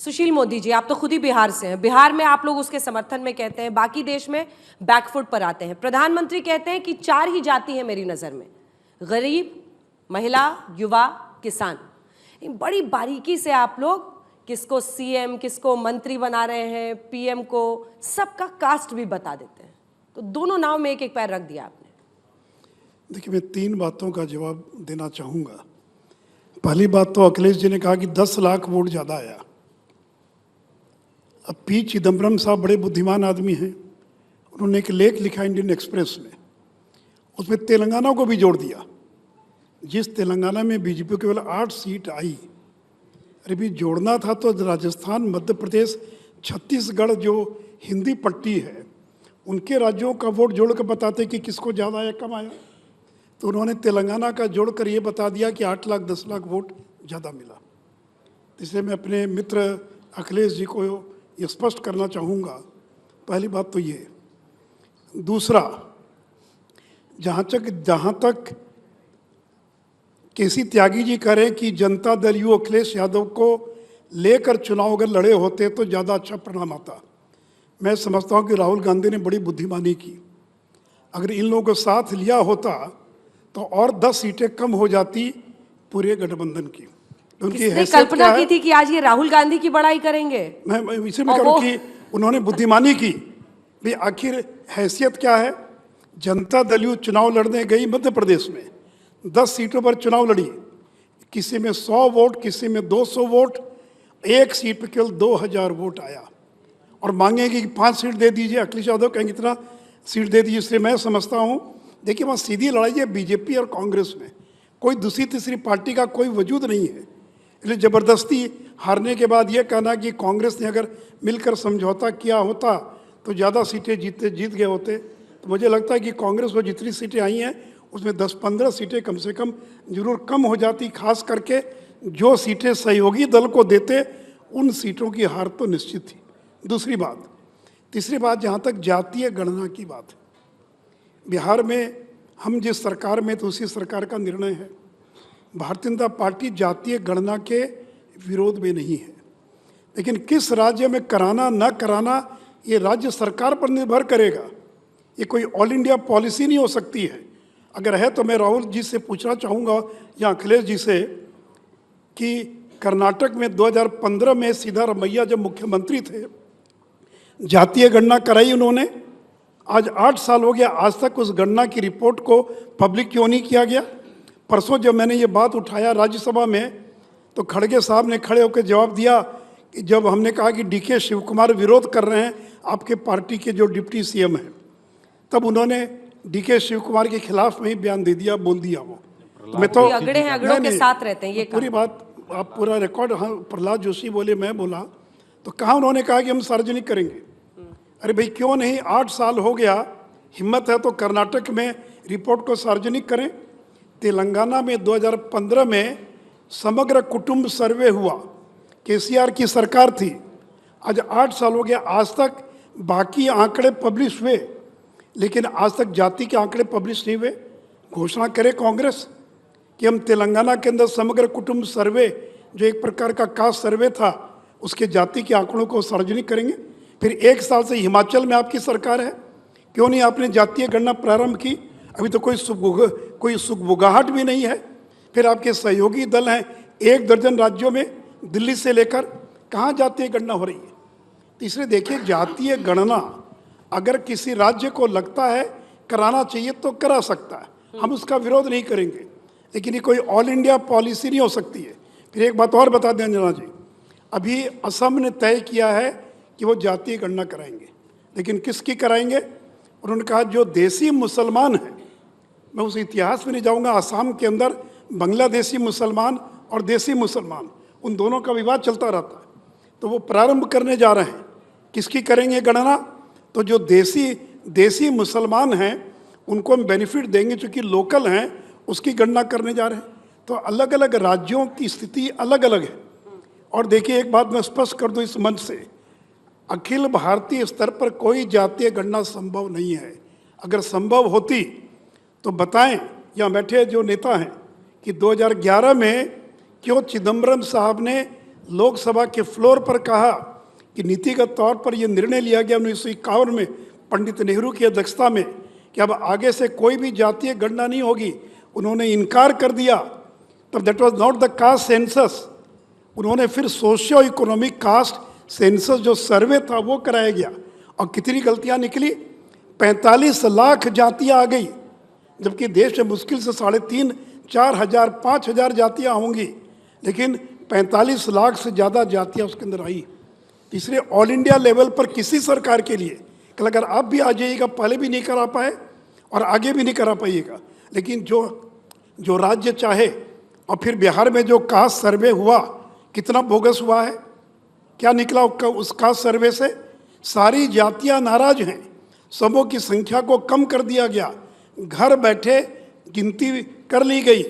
सुशील मोदी जी, आप तो खुद ही बिहार से हैं। बिहार में आप लोग उसके समर्थन में कहते हैं, बाकी देश में बैकफुट पर आते हैं। प्रधानमंत्री कहते हैं कि 4 ही जाति है मेरी नज़र में, गरीब, महिला, युवा, किसान। बड़ी बारीकी से आप लोग किसको सीएम, किसको मंत्री बना रहे हैं, पीएम को सबका कास्ट भी बता देते हैं। तो दोनों नाव में एक एक पैर रख दिया आपने। देखिए, मैं 3 बातों का जवाब देना चाहूँगा। पहली बात तो अखिलेश जी ने कहा कि 10 लाख वोट ज़्यादा आया। अब पी चिदम्बरम साहब बड़े बुद्धिमान आदमी हैं। उन्होंने एक लेख लिखा इंडियन एक्सप्रेस में, उसमें तेलंगाना को भी जोड़ दिया। जिस तेलंगाना में बीजेपी को केवल 8 सीट आई, अरे भी जोड़ना था तो राजस्थान, मध्य प्रदेश, छत्तीसगढ़ जो हिंदी पट्टी है, उनके राज्यों का वोट जोड़ कर बताते कि किसको ज़्यादा आया, कम आया। तो उन्होंने तेलंगाना का जोड़कर ये बता दिया कि 8 लाख 10 लाख वोट ज़्यादा मिला। इसलिए मैं अपने मित्र अखिलेश जी को ये स्पष्ट करना चाहूँगा, पहली बात तो ये। दूसरा, जहाँ तक केसी त्यागी जी करें कि जनता दल यू अखिलेश यादव को लेकर चुनाव अगर लड़े होते तो ज़्यादा अच्छा परिणाम आता। मैं समझता हूँ कि राहुल गांधी ने बड़ी बुद्धिमानी की। अगर इन लोगों को साथ लिया होता तो और 10 सीटें कम हो जाती पूरे गठबंधन की। उनकी कल्पना की थी कि आज ये राहुल गांधी की बड़ाई करेंगे। मैं इसी में करूँ कि उन्होंने बुद्धिमानी की। भाई आखिर हैसियत क्या है? जनता दल यू चुनाव लड़ने गई मध्य प्रदेश में, 10 सीटों पर चुनाव लड़ी। किसी में 100 वोट, किसी में 200 वोट, एक सीट पर केवल 2000 वोट आया। और मांगेंगे कि 5 सीट दे दीजिए। अखिलेश यादव कहेंगे इतना सीट दे दीजिए। इसलिए मैं समझता हूँ, देखिए वहाँ सीधी लड़ाई है बीजेपी और कांग्रेस में, कोई दूसरी तीसरी पार्टी का कोई वजूद नहीं है। इसलिए ज़बरदस्ती हारने के बाद ये कहना कि कांग्रेस ने अगर मिलकर समझौता किया होता तो ज़्यादा सीटें जीत गए होते, तो मुझे लगता है कि कांग्रेस को जितनी सीटें आई हैं उसमें 10-15 सीटें कम से कम जरूर कम हो जाती। खास करके जो सीटें सहयोगी दल को देते, उन सीटों की हार तो निश्चित थी। दूसरी बात, तीसरी बात, जहाँ तक जातीय गणना की बात है, बिहार में हम जिस सरकार में तो उसी सरकार का निर्णय है। भारतीय जनता पार्टी जातीय गणना के विरोध में नहीं है, लेकिन किस राज्य में कराना न कराना ये राज्य सरकार पर निर्भर करेगा। ये कोई ऑल इंडिया पॉलिसी नहीं हो सकती है। अगर है तो मैं राहुल जी से पूछना चाहूँगा या अखिलेश जी से कि कर्नाटक में 2015 में सिद्धारमैया जब मुख्यमंत्री थे, जातीय गणना कराई उन्होंने। आज 8 साल हो गया, आज तक उस गणना की रिपोर्ट को पब्लिक क्यों नहीं किया गया? परसों जब मैंने ये बात उठाया राज्यसभा में, तो खड़गे साहब ने खड़े होकर जवाब दिया कि जब हमने कहा कि डीके शिव कुमार विरोध कर रहे हैं आपके पार्टी के जो डिप्टी सीएम हैं, तब उन्होंने डीके शिव कुमार के खिलाफ में ही बयान दे दिया, बोल दिया वो। तो मैं तो अगड़ों के साथ रहते हैं, ये पूरी बात आप पूरा रिकॉर्ड। हाँ, प्रहलाद जोशी बोले, मैं बोला, तो कहाँ उन्होंने कहा कि हम सार्वजनिक करेंगे? अरे भाई क्यों नहीं, 8 साल हो गया, हिम्मत है तो कर्नाटक में रिपोर्ट को सार्वजनिक करें। तेलंगाना में 2015 में समग्र कुटुंब सर्वे हुआ, केसीआर की सरकार थी। आज 8 साल हो गया, आज तक बाकी आंकड़े पब्लिश हुए, लेकिन आज तक जाति के आंकड़े पब्लिश नहीं हुए। घोषणा करे कांग्रेस कि हम तेलंगाना के अंदर समग्र कुटुंब सर्वे, जो एक प्रकार का कास्ट सर्वे था, उसके जाति के आंकड़ों को सार्वजनिक करेंगे। फिर 1 साल से हिमाचल में आपकी सरकार है, क्यों नहीं आपने जातीय गणना प्रारंभ की? अभी तो कोई सुगबुगाहट भी नहीं है। फिर आपके सहयोगी दल हैं 1 दर्जन राज्यों में, दिल्ली से लेकर, कहाँ जातीय गणना हो रही है? तीसरे देखिए, जातीय गणना अगर किसी राज्य को लगता है कराना चाहिए तो करा सकता है, हम उसका विरोध नहीं करेंगे, लेकिन ये कोई ऑल इंडिया पॉलिसी नहीं हो सकती है। फिर एक बात और बता दें अंजना जी, अभी असम ने तय किया है कि वो जातीय गणना कराएंगे, लेकिन किसकी कराएंगे? उन्होंने कहा जो देसी मुसलमान हैं, मैं उस इतिहास में नहीं जाऊंगा, असम के अंदर बांग्लादेशी मुसलमान और देसी मुसलमान, उन दोनों का विवाद चलता रहता है, तो वो प्रारंभ करने जा रहे हैं। किसकी करेंगे गणना? तो जो देसी मुसलमान हैं उनको हम बेनिफिट देंगे, चूँकि लोकल हैं, उसकी गणना करने जा रहे हैं। तो अलग अलग राज्यों की स्थिति अलग अलग है। और देखिए, एक बात मैं स्पष्ट कर दूं इस मंच से, अखिल भारतीय स्तर पर कोई जातीय गणना संभव नहीं है। अगर संभव होती तो बताएं, यहाँ बैठे जो नेता हैं, कि 2011 में क्यों चिदम्बरम साहब ने लोकसभा के फ्लोर पर कहा कि नीतिगत तौर पर यह निर्णय लिया गया 1951 में पंडित नेहरू की अध्यक्षता में कि अब आगे से कोई भी जातीय गणना नहीं होगी, उन्होंने इनकार कर दिया। तब that was not the caste census, उन्होंने फिर सोशियो इकोनॉमिक कास्ट सेंसस जो सर्वे था वो कराया गया। और कितनी गलतियां निकली, 45 लाख जातियां आ गई, जबकि देश में मुश्किल से 3,500, 4,000, 5,000 जातियां होंगी, लेकिन 45 लाख से ज़्यादा जातियां उसके अंदर आई। इसलिए ऑल इंडिया लेवल पर किसी सरकार के लिए कल अगर आप भी आ जाइएगा, पहले भी नहीं करा पाए और आगे भी नहीं करा पाइएगा, लेकिन जो राज्य चाहे। और फिर बिहार में जो कास्ट सर्वे हुआ कितना बोगस हुआ है, क्या निकला उस कास्ट सर्वे से? सारी जातियां नाराज हैं, सबों की संख्या को कम कर दिया गया, घर बैठे गिनती कर ली गई,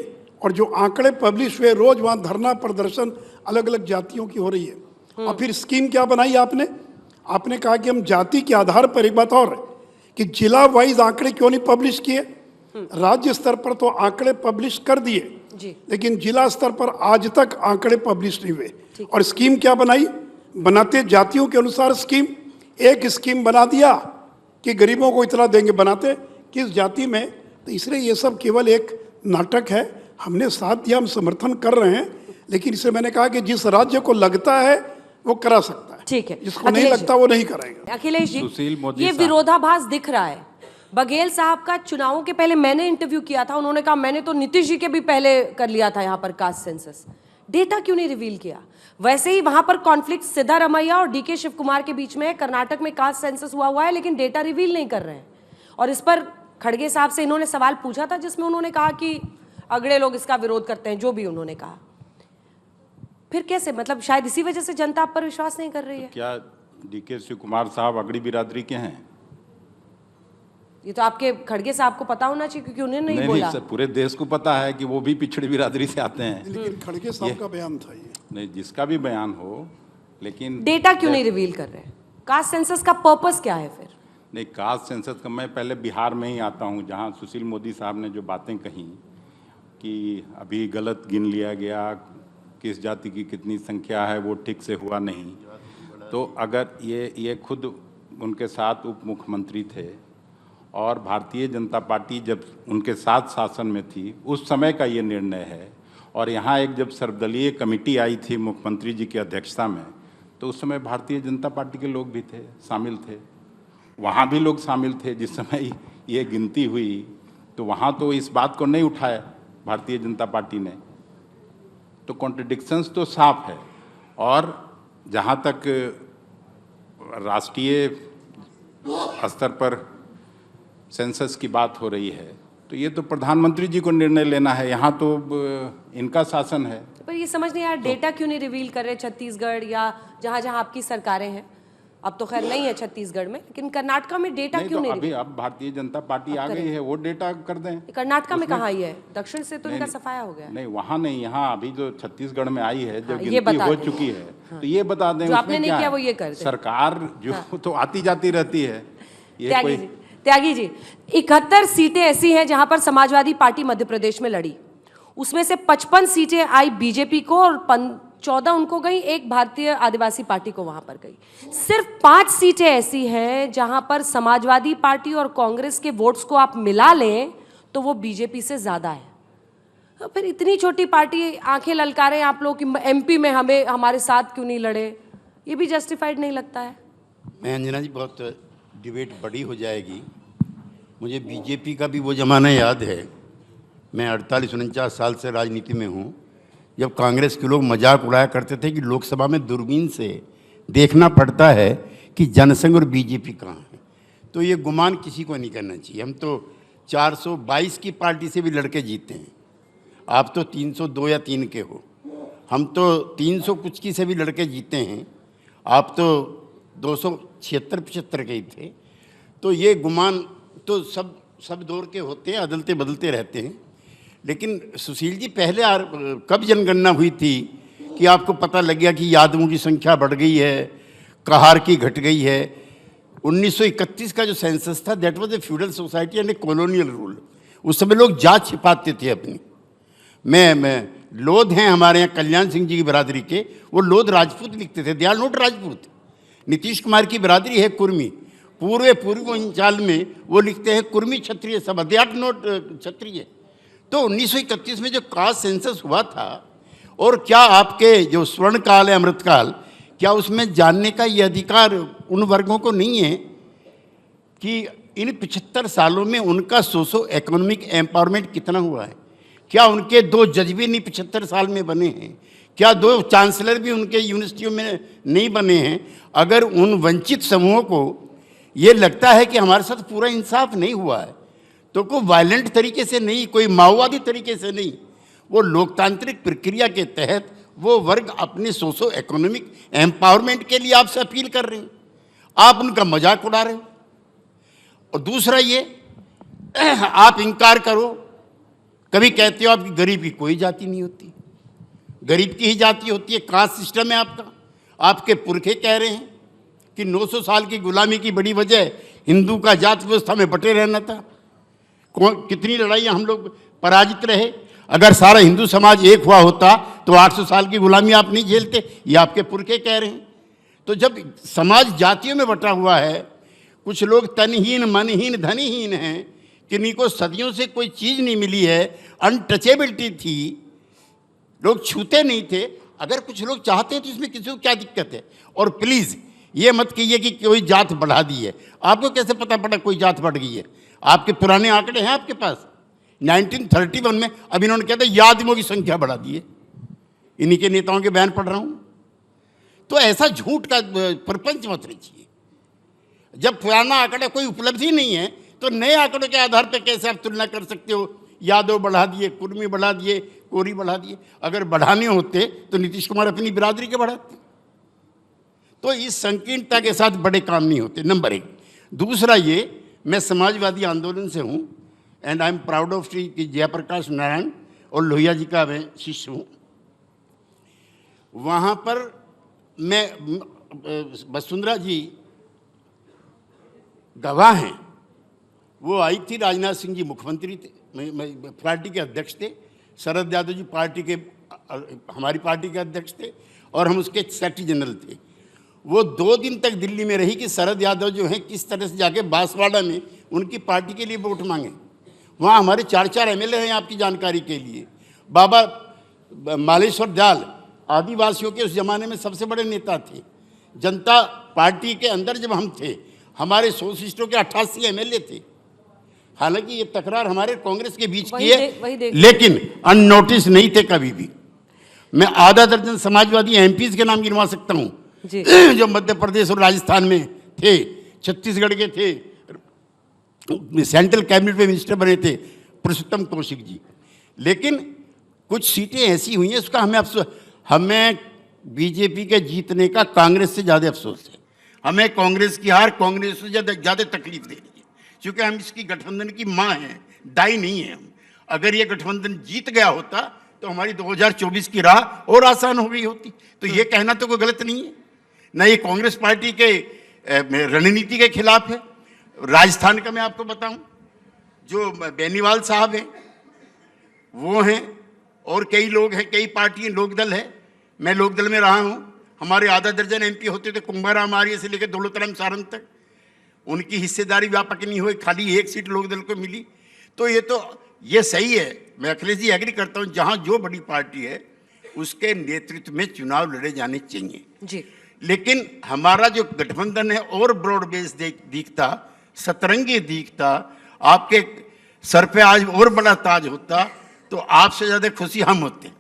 और जो आंकड़े पब्लिश हुए रोज वहाँ धरना प्रदर्शन अलग अलग जातियों की हो रही है। और फिर स्कीम क्या बनाई आपने कहा कि हम जाति के आधार पर, एक बात और कि जिला वाइज आंकड़े क्यों नहीं पब्लिश किए? राज्य स्तर पर तो आंकड़े पब्लिश कर दिए, लेकिन जिला स्तर पर आज तक आंकड़े पब्लिश नहीं हुए। और स्कीम क्या बनाई? बनाते जातियों के अनुसार स्कीम, एक स्कीम बना दिया कि गरीबों को इतना देंगे, बनाते किस जाति में। तो इसलिए ये सब केवल एक नाटक है। हमने साथ दिया, हम समर्थन कर रहे हैं, लेकिन इससे मैंने कहा कि जिस राज्य को लगता है वो करा सकता है, ठीक है, जिसको नहीं लगता वो नहीं कराएगा। अखिलेश जी, ये विरोधाभास दिख रहा है। बघेल साहब का चुनावों के पहले मैंने इंटरव्यू किया था, उन्होंने कहा मैंने तो नीतीश जी के भी पहले कर लिया था यहाँ पर कास्ट सेंसस, डेटा क्यों नहीं रिवील किया? वैसे ही वहां पर कॉन्फ्लिक्ट सिद्धारमैया और डीके शिव कुमार के बीच में है। कर्नाटक में कास्ट सेंसस हुआ है, लेकिन डेटा रिवील नहीं कर रहे हैं। और इस पर खड़गे साहब से इन्होंने सवाल पूछा था, जिसमें उन्होंने कहा कि अगड़े लोग इसका विरोध करते हैं, जो भी उन्होंने कहा। फिर कैसे, मतलब शायद इसी वजह से जनता आप पर विश्वास नहीं कर रही है। तो क्या डीके शिव कुमार साहब अगड़ी बिरादरी के हैं? ये तो आपके खड़गे साहब को पता होना चाहिए, क्योंकि उन्होंने नहीं बोला। नहीं, पूरे देश को पता है कि वो भी पिछड़ी बिरादरी से आते हैं। लेकिन खड़गे साहब का बयान था ये। नहीं, जिसका भी बयान हो, लेकिन डेटा क्यों नहीं रिवील कर रहे हैं? कास्ट सेंसस का पर्पस क्या है फिर? नहीं, कास्ट सेंसस का, मैं पहले बिहार में ही आता हूँ, जहाँ सुशील मोदी साहब ने जो बातें कही कि अभी गलत गिन लिया गया, किस जाति की कितनी संख्या है वो ठीक से हुआ नहीं। तो अगर ये खुद उनके साथ उप मुख्यमंत्री थे और भारतीय जनता पार्टी जब उनके साथ शासन में थी, उस समय का ये निर्णय है। और यहाँ एक जब सर्वदलीय कमेटी आई थी मुख्यमंत्री जी की अध्यक्षता में, तो उस समय भारतीय जनता पार्टी के लोग भी थे, शामिल थे। वहाँ भी लोग शामिल थे जिस समय ये गिनती हुई, तो वहाँ तो इस बात को नहीं उठाया भारतीय जनता पार्टी ने। तो कॉन्ट्रडिक्शंस तो साफ है। और जहाँ तक राष्ट्रीय स्तर पर सेंसस की बात हो रही है, तो ये तो प्रधानमंत्री जी को निर्णय लेना है, यहाँ तो इनका शासन है। पर ये समझ नहीं आया, डेटा क्यों नहीं रिवील कर रहे छत्तीसगढ़ या जहाँ जहाँ आपकी सरकारें हैं? अब तो खैर नहीं है छत्तीसगढ़ में, लेकिन कर्नाटक में डेटा क्यों नहीं? अभी अब भारतीय जनता पार्टी आ गई है, वो डेटा कर दें। कर्नाटक में कहाँ आई है? दक्षिण से तो इनका सफाया हो गया। नहीं, वहाँ नहीं, यहाँ अभी जो छत्तीसगढ़ में आई है, जब गिनती हो चुकी है, तो ये बता दें। जो आपने नहीं किया वो ये कर दें। सरकार जो तो आती जाती रहती है। त्यागी जी, 71 सीटें ऐसी हैं जहां पर समाजवादी पार्टी मध्य प्रदेश में लड़ी, उसमें से 55 सीटें आई बीजेपी को और 14 उनको गई, एक भारतीय आदिवासी पार्टी को वहां पर गई। सिर्फ 5 सीटें ऐसी हैं जहां पर समाजवादी पार्टी और कांग्रेस के वोट्स को आप मिला लें तो वो बीजेपी से ज्यादा है। फिर इतनी छोटी पार्टी आंखें ललकारे आप लोग कि एमपी में हमारे साथ क्यों नहीं लड़े, ये भी जस्टिफाइड नहीं लगता है। मैं अंजना जी, बहुत डिबेट बड़ी हो जाएगी। मुझे बीजेपी का भी वो ज़माना याद है, मैं 48-49 साल से राजनीति में हूँ, जब कांग्रेस के लोग मजाक उड़ाया करते थे कि लोकसभा में दूरबीन से देखना पड़ता है कि जनसंघ और बीजेपी कहाँ है। तो ये गुमान किसी को नहीं करना चाहिए। हम तो 422 की पार्टी से भी लड़के जीते हैं, आप तो 302 या 3 के हो, हम तो 300 कुछ की से भी लड़के जीते हैं, आप तो 276-75 के ही थे। तो ये गुमान तो सब दौर के होते हैं, अदलते बदलते रहते हैं। लेकिन सुशील जी, पहले कब जनगणना हुई थी कि आपको पता लग गया कि यादवों की संख्या बढ़ गई है, कहार की घट गई है? 1931 का जो सेंसस था, that was a feudal society and A colonial rule. उस समय लोग जात छिपाते थे अपनी। मैं लोध हैं हमारे यहाँ कल्याण सिंह जी की बिरादरी के, वो लोध राजपूत लिखते थे, they are not Rajput. Nitish Kumar की बिरादरी है कुर्मी, पूर्वांचल में वो लिखते हैं कुर्मी क्षत्रिय सभा, दे आर नॉट क्षत्रिय। तो 1931 में जो कास्ट सेंसस हुआ था, और क्या आपके जो स्वर्ण काल है, अमृतकाल, क्या उसमें जानने का ये अधिकार उन वर्गों को नहीं है कि इन 75 सालों में उनका सोशो इकोनॉमिक एम्पावरमेंट कितना हुआ है? क्या उनके 2 जज भी नहीं 75 साल में बने हैं? क्या 2 चांसलर भी उनके यूनिवर्सिटियों में नहीं बने हैं? अगर उन वंचित समूहों को ये लगता है कि हमारे साथ पूरा इंसाफ नहीं हुआ है, तो कोई वायलेंट तरीके से नहीं, कोई माओवादी तरीके से नहीं, वो लोकतांत्रिक प्रक्रिया के तहत वो वर्ग अपने सोशो इकोनॉमिक एम्पावरमेंट के लिए आपसे अपील कर रहे हैं, आप उनका मजाक उड़ा रहे हो। और दूसरा ये, आप इनकार करो, कभी कहते हो आपकी गरीब की कोई जाति नहीं होती, गरीब की ही जाति होती है, कास्ट सिस्टम है आपका। आपके पुरखे कह रहे हैं कि 900 साल की गुलामी की बड़ी वजह हिंदू का जात व्यवस्था में बटे रहना था। कितनी लड़ाइयाँ हम लोग पराजित रहे। अगर सारा हिंदू समाज एक हुआ होता तो 800 साल की गुलामी आप नहीं झेलते, ये आपके पुरखे कह रहे हैं। तो जब समाज जातियों में बटा हुआ है, कुछ लोग तनहीन मनहीन धनहीन हैं, किन्हीं को सदियों से कोई चीज़ नहीं मिली है, अनटचेबिलिटी थी, लोग छूते नहीं थे। अगर कुछ लोग चाहते हैं तो इसमें किसी को क्या दिक्कत है? और प्लीज़ ये मत कहिए कि कोई जात बढ़ा दी है। आपको कैसे पता पड़ा कोई जात बढ़ गई है? आपके पुराने आंकड़े हैं आपके पास। 1931 में अब इन्होंने कहते हैं आदमियों की संख्या बढ़ा दी है, इन्हीं के नेताओं के बयान पढ़ रहा हूँ। तो ऐसा झूठ का प्रपंच मत रचिए। जब पुराना आंकड़ा कोई उपलब्धि नहीं है तो नए आंकड़ों के आधार पर कैसे आप तुलना कर सकते हो? यादव बढ़ा दिए, कुर्मी बढ़ा दिए, कोरी बढ़ा दिए। अगर बढ़ाने होते तो नीतीश कुमार अपनी बिरादरी के बढ़ाते। तो इस संकीर्णता के साथ बड़े काम नहीं होते, नंबर 1। दूसरा ये, मैं समाजवादी आंदोलन से हूँ and I am proud of Shri Jayaprakash Narayan और लोहिया जी का मैं शिष्य हूँ। वहाँ पर मैं वसुंधरा जी गवाह हैं, वो आई थी, राजनाथ सिंह जी मुख्यमंत्री थे, मैं पार्टी के अध्यक्ष थे, शरद यादव जी पार्टी के हमारी पार्टी के अध्यक्ष थे और हम उसके सेक्रेटरी जनरल थे। वो 2 दिन तक दिल्ली में रही कि शरद यादव जो हैं किस तरह से जाके बांसवाड़ा में उनकी पार्टी के लिए वोट मांगे। वहाँ हमारे 4 एमएलए हैं आपकी जानकारी के लिए। बाबा मालेश्वर दयाल आदिवासियों के उस जमाने में सबसे बड़े नेता थे। जनता पार्टी के अंदर जब हम थे, हमारे सोशलिस्टों के 88 एमएलए थे। हालांकि ये तकरार हमारे कांग्रेस के बीच की है, लेकिन अननोटिस नहीं थे कभी भी। मैं आधा दर्जन समाजवादी एमपीज के नाम गिनवा सकता हूँ जो मध्य प्रदेश और राजस्थान में थे, छत्तीसगढ़ के थे, सेंट्रल कैबिनेट में मिनिस्टर बने थे पुरुषोत्तम कौशिक जी। लेकिन कुछ सीटें ऐसी हुई हैं, उसका हमें अफसोस, हमें बीजेपी के जीतने का कांग्रेस से ज़्यादा अफसोस है। हमें कांग्रेस की हार कांग्रेस से ज़्यादा तकलीफ दे रही है, क्योंकि हम इसकी गठबंधन की माँ हैं, दाई नहीं है हम। अगर ये गठबंधन जीत गया होता तो हमारी 2024 की राह और आसान हो गई होती। तो ये कहना तो कोई गलत नहीं है, न ये कांग्रेस पार्टी के रणनीति के खिलाफ है। राजस्थान का मैं आपको बताऊं, जो बेनीवाल साहब हैं वो हैं, और कई लोग हैं, कई पार्टियां, लोकदल है, मैं लोकदल में रहा हूं। हमारे आधा दर्जन एमपी होते थे, कुंभाराम आर्य से लेकर दौलतराम सारंग तक। उनकी हिस्सेदारी व्यापक नहीं हुई, खाली 1 सीट लोकदल को मिली। तो ये सही है, मैं अखिलेश जी एग्री करता हूँ, जहाँ जो बड़ी पार्टी है उसके नेतृत्व में चुनाव लड़े जाने चाहिए जी। लेकिन हमारा जो गठबंधन है और ब्रॉड बेस दिखता, सतरंगी दिखता, आपके सर पे आज और बड़ा ताज होता, तो आपसे ज़्यादा खुशी हम होते।